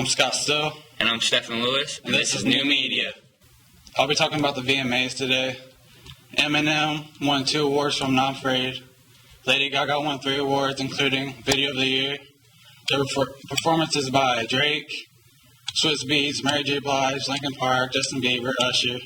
I'm Scott Still. And I'm Stephen Lewis. And this is New Media. I'll be talking about the VMAs today. Eminem won 2 awards from Not Afraid. Lady Gaga won 3 awards, including Video of the Year. There were performances by Drake, Swizz Beatz, Mary J. Blige, Linkin Park, Justin Bieber, Usher,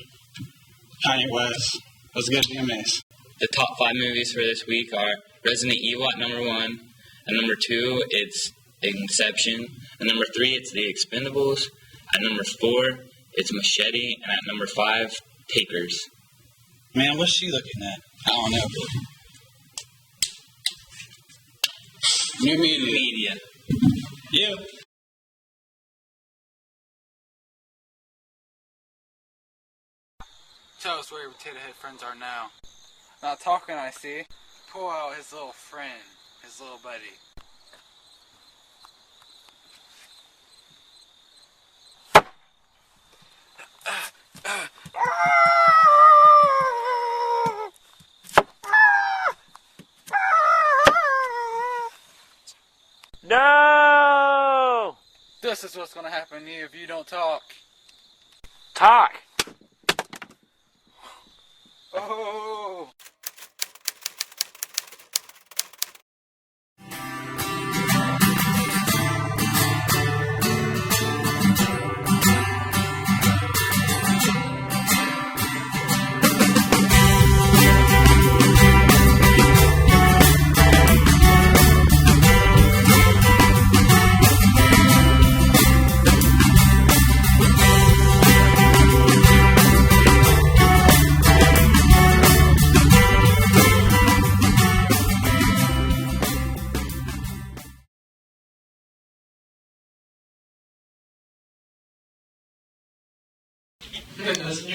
Kanye West. It was good VMAs. The top 5 movies for this week are Resident Evil at number 1. At number 2, it's Inception. At number 3, it's The Expendables. At number 4, it's Machete. And at number 5, Takers. Man, what's she looking at? I don't know. New Media. Yeah. Tell us where your potato head friends are now. Not talking, I see. Pull out his little friend, his little buddy. No! This is what's gonna happen to you if you don't talk. Talk! Oh!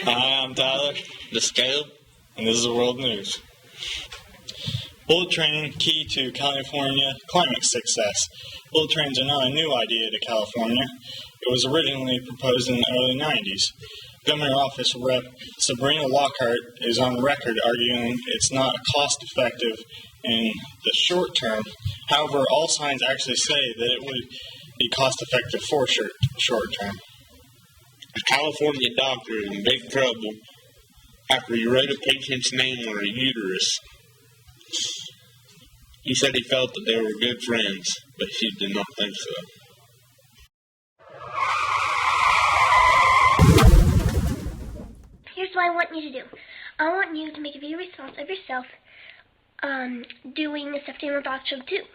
Hi, I'm Tyler, The Scale. and this is the World News. Bullet training key to California climate success. Bullet trains are not a new idea to California. It was originally proposed in the early 90s. Governor Office Rep. Sabrina Lockhart is on record arguing it's not cost-effective in the short term. However, all signs actually say that it would be cost-effective for short term. A California doctor is in big trouble after he wrote a patient's name on her uterus. He said he felt that they were good friends, but she did not think so. Here's what I want you to do. I want you to make a video response of yourself doing a stuffed animal dog show too.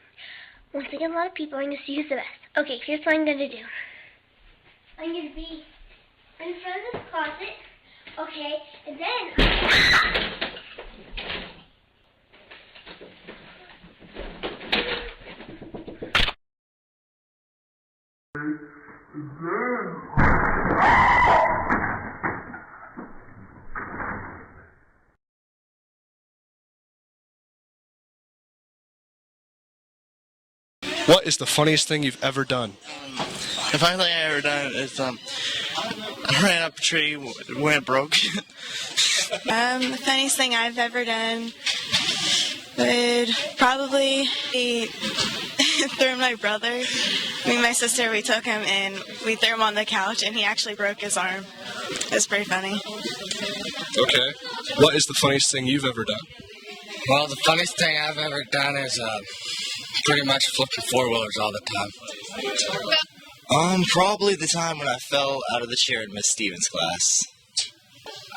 Once I get a lot of people, I'm going to see who's the best. Okay, here's what I'm going to do. I'm going to be in front of this closet, okay, and then What is the funniest thing you've ever done? The funniest thing I ever done is I ran up a tree when it broke. The funniest thing I've ever done would probably be through my brother. Me and my sister, we took him and we threw him on the couch and he actually broke his arm. It was pretty funny. Okay. What is the funniest thing you've ever done? Well, the funniest thing I've ever done is pretty much flipping 4-wheelers all the time. Probably the time when I fell out of the chair in Miss Stevens' class.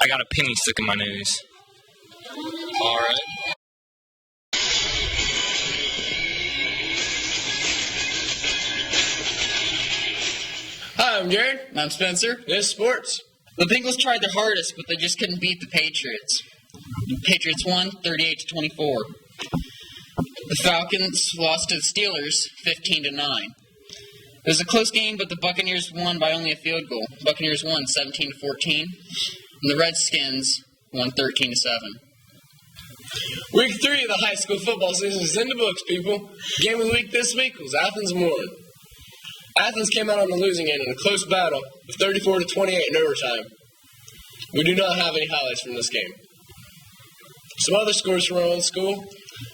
I got a penny stuck in my nose. All right. Hi, I'm Jared. I'm Spencer. This is sports. The Bengals tried their hardest, but they just couldn't beat the Patriots. The Patriots won 38-24. The Falcons lost to the Steelers 15-9. It was a close game, but the Buccaneers won by only a field goal. Buccaneers won 17-14, and the Redskins won 13-7. Week 3 of the high school football season is in the books, people. Game of the week this week was Athens Moreland. Athens came out on the losing end in a close battle of 34-28 in overtime. We do not have any highlights from this game. Some other scores from our own school.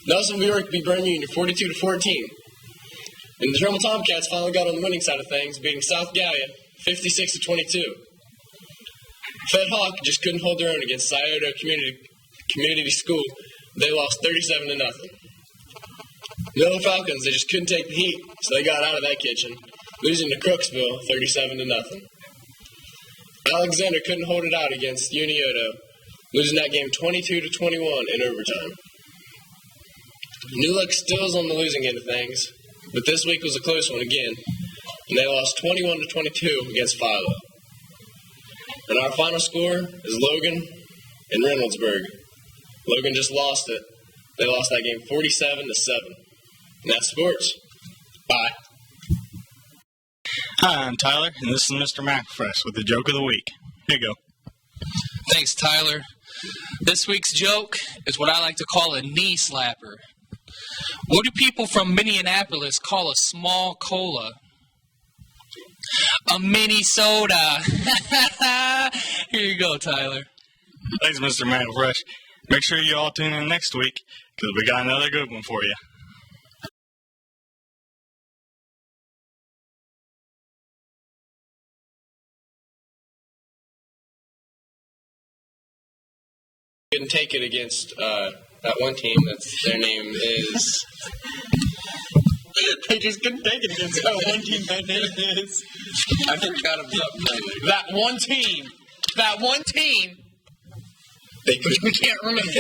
Nelsonville York beat Burn Union 42-14. And the Drumel Tomcats finally got on the winning side of things, beating South Gallia 56-22. Fed Hawk just couldn't hold their own against Scioto Community School. They lost 37-0. Miller Falcons, they just couldn't take the heat, so they got out of that kitchen, losing to Crooksville 37-0. Alexander couldn't hold it out against Unioto, losing that game 22-21 in overtime. New Look still is on the losing end of things, but this week was a close one again, and they lost 21-22 against Philo. And our final score is Logan and Reynoldsburg. Logan just lost it. They lost that game 47-7. And that's sports. Bye. Hi, I'm Tyler, and this is Mr. McFresh with the joke of the week. Here you go. Thanks, Tyler. This week's joke is what I like to call a knee slapper. What do people from Minneapolis call a small cola? A mini soda. Here you go, Tyler. Thanks, Mr. McFresh. Make sure you all tune in next week, because we got another good one for you. Couldn't take it against that one team. Their name is. They just couldn't take it against that one team. Their name is. I forgot about that one team. That one team. We can't remember.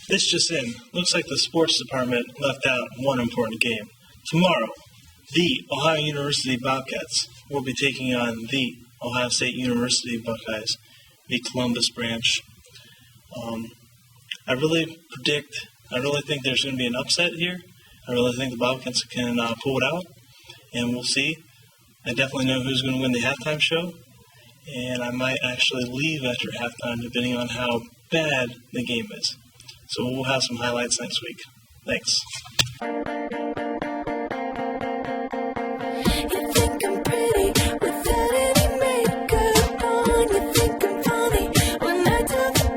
This just in. Looks like the sports department left out one important game. Tomorrow, the Ohio University Bobcats will be taking on the Ohio State University Buckeyes, the Columbus branch. I really think there's going to be an upset here. I really think the Bobcats can pull it out, and we'll see. I definitely know who's going to win the halftime show, and I might actually leave after halftime depending on how bad the game is. So we'll have some highlights next week. Thanks.